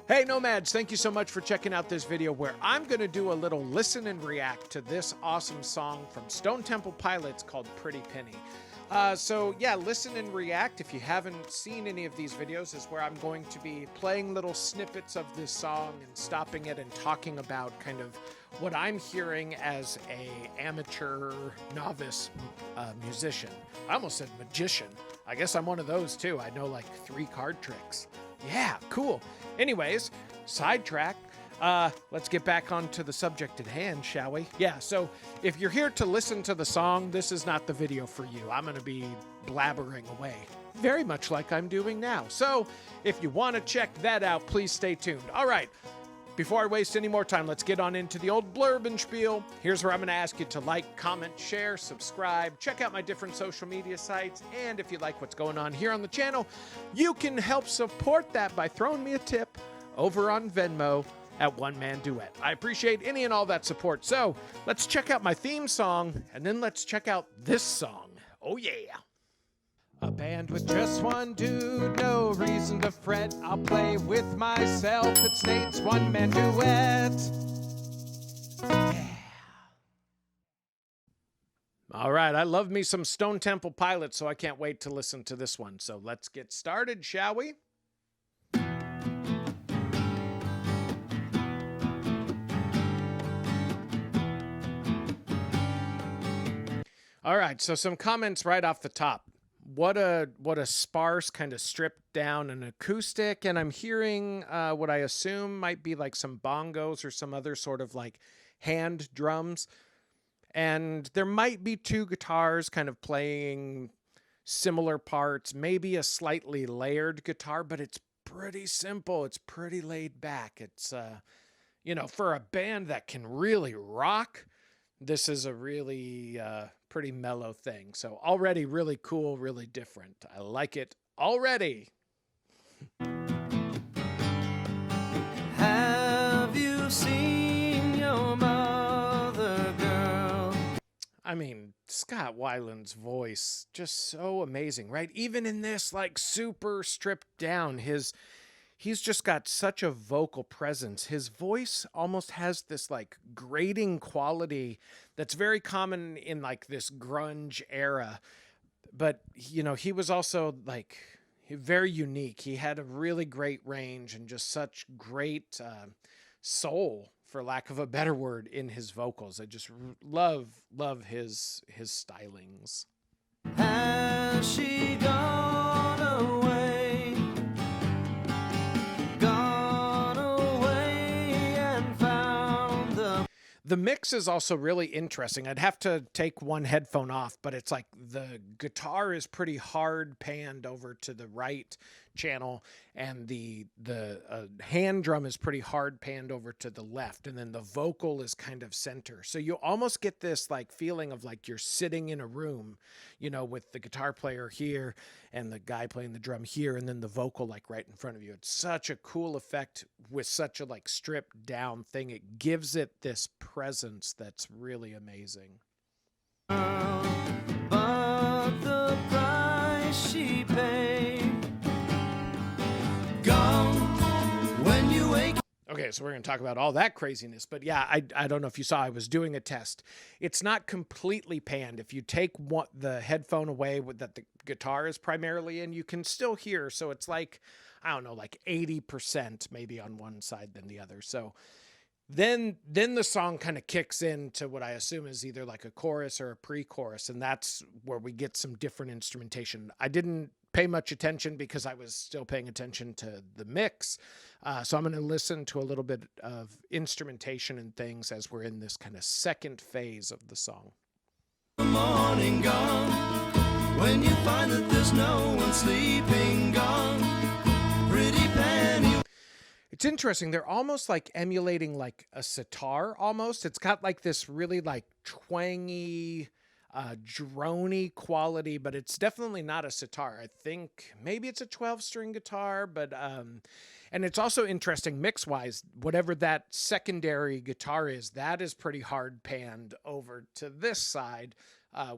Hey Nomads, thank you so much for checking out this video where I'm going to do a little listen and react to this awesome song from Stone Temple Pilots called Pretty Penny. So yeah, listen and react. If you haven't seen any of these videos, is where I'm going to be playing little snippets of this song and stopping it and talking about kind of what I'm hearing as a amateur novice musician. I almost said magician. I guess I'm one of those too. I know like 3 card tricks. Yeah, cool. Anyways, sidetrack. Let's get back onto the subject at hand, shall we? Yeah, so if you're here to listen to the song, this is not the video for you. I'm going to be blabbering away, very much like I'm doing now. So if you want to check that out, please stay tuned. All right, before I waste any more time, let's get on into the old blurb and spiel. Here's where I'm going to ask you to like, comment, share, subscribe, check out my different social media sites, and if you like what's going on here on the channel, you can help support that by throwing me a tip over on Venmo at OneManDuet. I appreciate any and all that support. So let's check out my theme song, and then let's check out this song. Oh yeah. A band with just one dude, no reason to fret. I'll play with myself, it's Nate's one-man duet. Yeah. All right, I love me some Stone Temple Pilots, so I can't wait to listen to this one. So let's get started, shall we? All right, so some comments right off the top. What a sparse kind of stripped down an acoustic, and I'm hearing what I assume might be like some bongos or some other sort of like hand drums. And there might be 2 guitars kind of playing similar parts, maybe a slightly layered guitar, but it's pretty simple. It's pretty laid back. It's, you know, for a band that can really rock, this is a really pretty mellow thing. So already really cool, really different. I like it already. Have you seen your mother, girl? I mean, Scott Weiland's voice, just so amazing, right? Even in this, like, super stripped down, he's just got such a vocal presence. His voice almost has this like grating quality that's very common in like this grunge era. But, you know, he was also like very unique. He had a really great range and just such great soul, for lack of a better word, in his vocals. I just love his stylings. Has she gone away? Gone away and found the mix is also really interesting. I'd have to take one headphone off, but it's like the guitar is pretty hard panned over to the right channel, and the hand drum is pretty hard panned over to the left, and then the vocal is kind of center. So you almost get this like feeling of like you're sitting in a room, you know, with the guitar player here and the guy playing the drum here, and then the vocal like right in front of you. It's such a cool effect with such a like stripped down thing. It gives it this presence that's really amazing. but the price she paid. Gone when you wake. Okay, so we're going to talk about all that craziness. But yeah, I don't know if you saw, I was doing a test. It's not completely panned. If you take the headphone away that the guitar is primarily in, you can still hear. So it's like, I don't know, like 80% maybe on one side than the other. So then the song kind of kicks into what I assume is either like a chorus or a pre-chorus. And that's where we get some different instrumentation. I didn't pay much attention because I was still paying attention to the mix. So I'm going to listen to a little bit of instrumentation and things as we're in this kind of second phase of the song. The morning gone, when you find that there's no one sleeping, gone, pretty penny. It's interesting. They're almost like emulating like a sitar almost. It's got like this really like twangy, drony quality, but it's definitely not a sitar. I think maybe it's a 12-string guitar, but and it's also interesting mix-wise. Whatever that secondary guitar is, that is pretty hard panned over to this side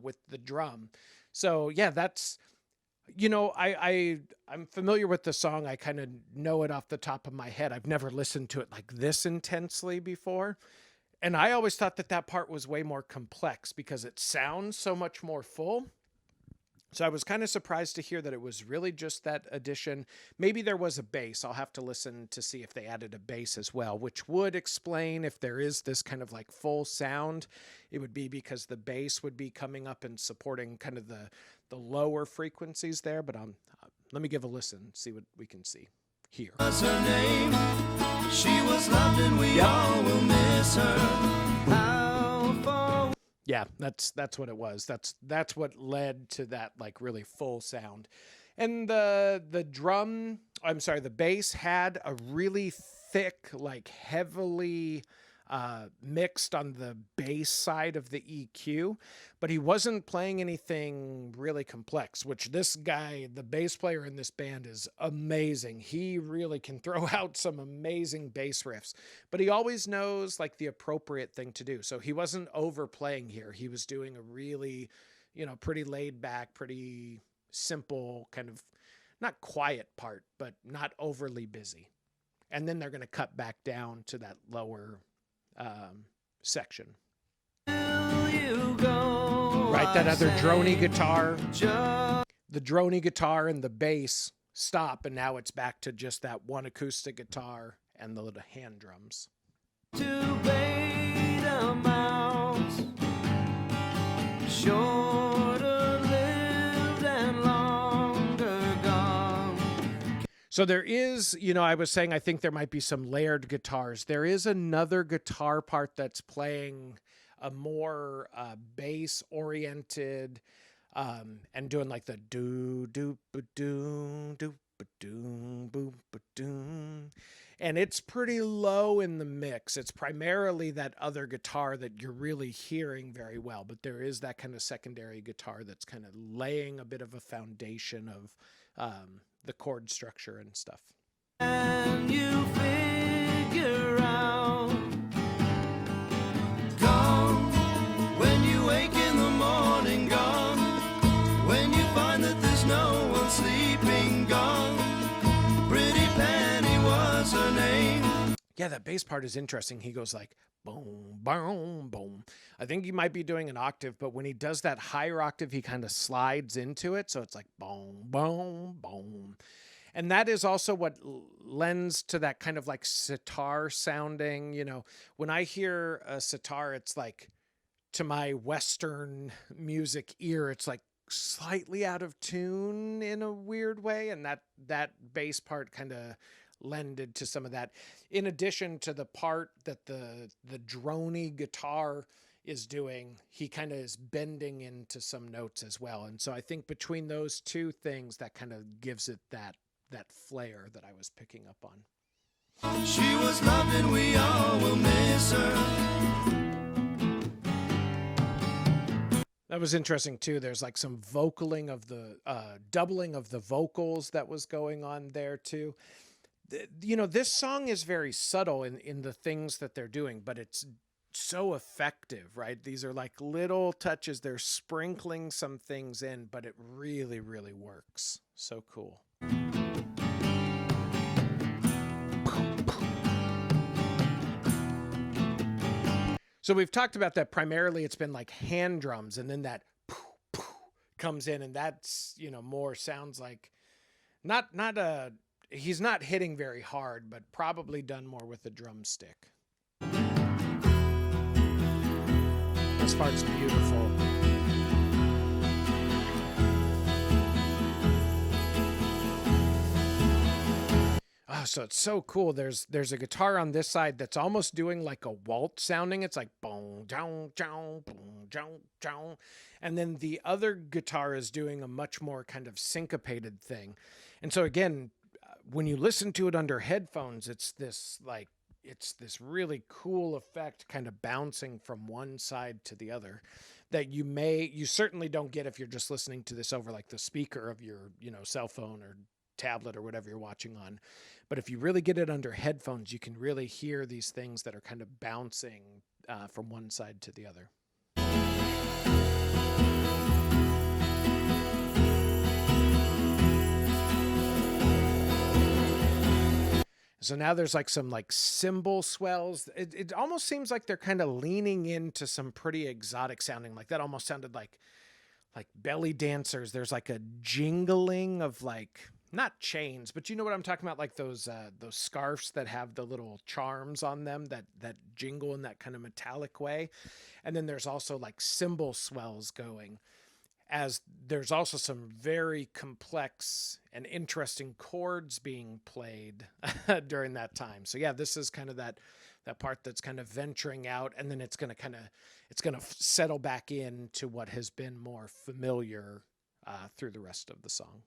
with the drum. So yeah, that's You know, I'm familiar with the song. I kind of know it off the top of my head. I've never listened to it like this intensely before. And I always thought that that part was way more complex because it sounds so much more full. So I was kind of surprised to hear that it was really just that addition. Maybe there was a bass. I'll have to listen to see if they added a bass as well, which would explain if there is this kind of like full sound. It would be because the bass would be coming up and supporting kind of the lower frequencies there. But let me give a listen, see what we can see here. What's her name? She was loved and we all will miss her. How far? Yeah, that's what it was. That's what led to that like really full sound. And the bass had a really thick, like heavily mixed on the bass side of the EQ, but he wasn't playing anything really complex, which this guy, the bass player in this band, is amazing. He really can throw out some amazing bass riffs, but he always knows like the appropriate thing to do. So he wasn't overplaying here. He was doing a really, pretty laid back, pretty simple kind of not quiet part, but not overly busy. And then they're going to cut back down to that lower section. Right, that other drony guitar, the drony guitar and the bass stop, and now it's back to just that one acoustic guitar and the little hand drums. To beta mouse, shorter lived and longer gone. So there is, I was saying I think there might be some layered guitars. There is another guitar part that's playing a more bass-oriented and doing like the do-ba-doo-ba-doo-ba-doo-ba-doo. And it's pretty low in the mix. It's primarily that other guitar that you're really hearing very well, but there is that kind of secondary guitar that's kind of laying a bit of a foundation of the chord structure and stuff. And you figure out, gone, when you wake in the morning, gone, when you find that there's no one sleeping, gone, Pretty Penny was her name. Yeah, that bass part is interesting. He goes like boom, boom, boom. I think he might be doing an octave, but when he does that higher octave, he kind of slides into it. So it's like boom, boom, boom. And that is also what lends to that kind of like sitar sounding. When I hear a sitar, it's like, to my Western music ear, it's like slightly out of tune in a weird way. And that bass part kind of lended to some of that, in addition to the part that the drony guitar is doing. He kind of is bending into some notes as well. And so I think between those two things, that kind of gives it that flair that I was picking up on. She was loved and we all will miss her. That was interesting too. There's like some vocaling of the doubling of the vocals that was going on there too. This song is very subtle in the things that they're doing, but it's so effective, right? These are like little touches. They're sprinkling some things in, but it really, really works. So cool. So we've talked about that. Primarily it's been like hand drums, and then that comes in, and that's, more sounds like he's not hitting very hard, but probably done more with the drumstick. This part's beautiful. Oh, so it's so cool. There's a guitar on this side that's almost doing like a waltz sounding. It's like boom, down, down, boom, down, down. And then the other guitar is doing a much more kind of syncopated thing. And so again, when you listen to it under headphones, it's this really cool effect kind of bouncing from one side to the other that you certainly don't get if you're just listening to this over like the speaker of your, cell phone or tablet or whatever you're watching on. But if you really get it under headphones, you can really hear these things that are kind of bouncing from one side to the other. So now there's like some like cymbal swells. It almost seems like they're kind of leaning into some pretty exotic sounding. Like that almost sounded like belly dancers. There's like a jingling of like, not chains, but you know what I'm talking about? Like those scarves that have the little charms on them that jingle in that kind of metallic way. And then there's also like cymbal swells going, as there's also some very complex and interesting chords being played during that time. So yeah, this is kind of that part that's kind of venturing out, and then it's going to settle back into what has been more familiar through the rest of the song.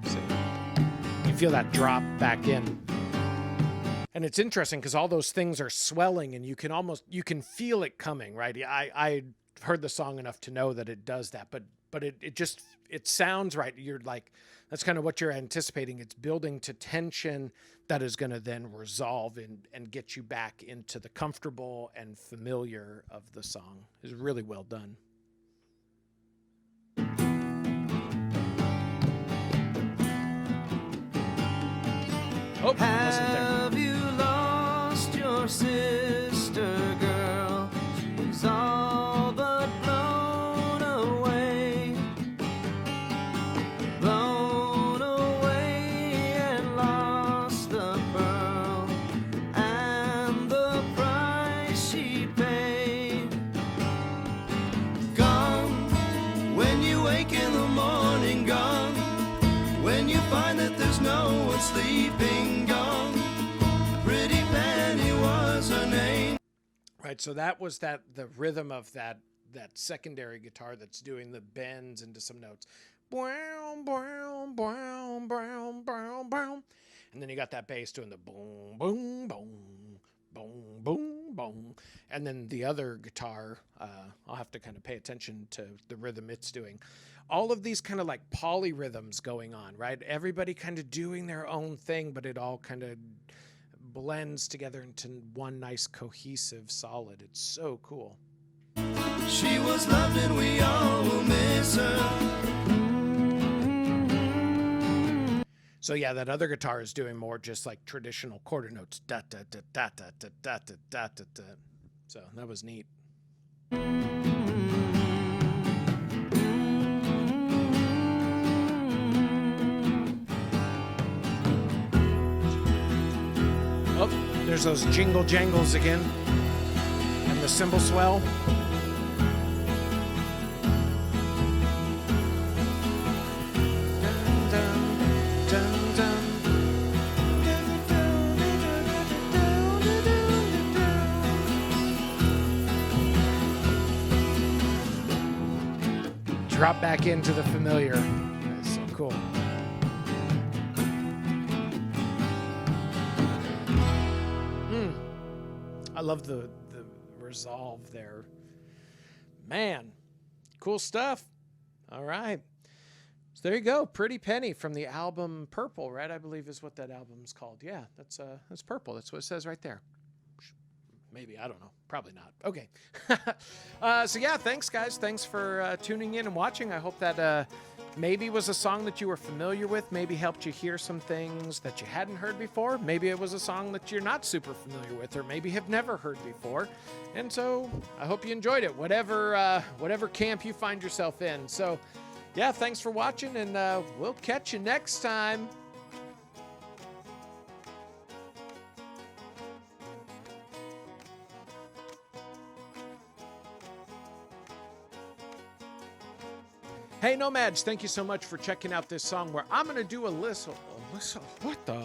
So you feel that drop back in. And it's interesting because all those things are swelling, and you can feel it coming, right? I heard the song enough to know that it does that, but it sounds right. You're like, that's kind of what you're anticipating. It's building to tension that is going to then resolve and get you back into the comfortable and familiar of the song. It's really well done. Oh, wasn't there. Have you lost your sister, girl? She's all but blown away. Blown away and lost the pearl and the price she paid. Gone when you wake in the morning, gone when you find that there's no one sleeping. Right, so that was the rhythm of that secondary guitar that's doing the bends into some notes. And then you got that bass doing the boom, boom, boom, boom, boom, boom. And then the other guitar, I'll have to kind of pay attention to the rhythm it's doing. All of these kind of like polyrhythms going on, right? Everybody kind of doing their own thing, but it all kind of blends together into one nice cohesive solid. It's so cool. She was loved and we all will miss her. So yeah, that other guitar is doing more just like traditional quarter notes. Da da da da da da da da da da da. So that was neat. Oh, there's those jingle jangles again. And the cymbal swell. Drop back into the familiar. That's so cool. I love the resolve there. Man, cool stuff. All right. So there you go. Pretty Penny from the album Purple, right? I believe is what that album's called. Yeah, that's Purple. That's what it says right there. Maybe, I don't know. Probably not. Okay. So yeah, thanks guys. Thanks for tuning in and watching. I hope that maybe was a song that you were familiar with, maybe helped you hear some things that you hadn't heard before. Maybe it was a song that you're not super familiar with, or maybe have never heard before. And so I hope you enjoyed it, whatever camp you find yourself in. So yeah, thanks for watching, and we'll catch you next time. Hey Nomads, thank you so much for checking out this song where I'm going to do what the?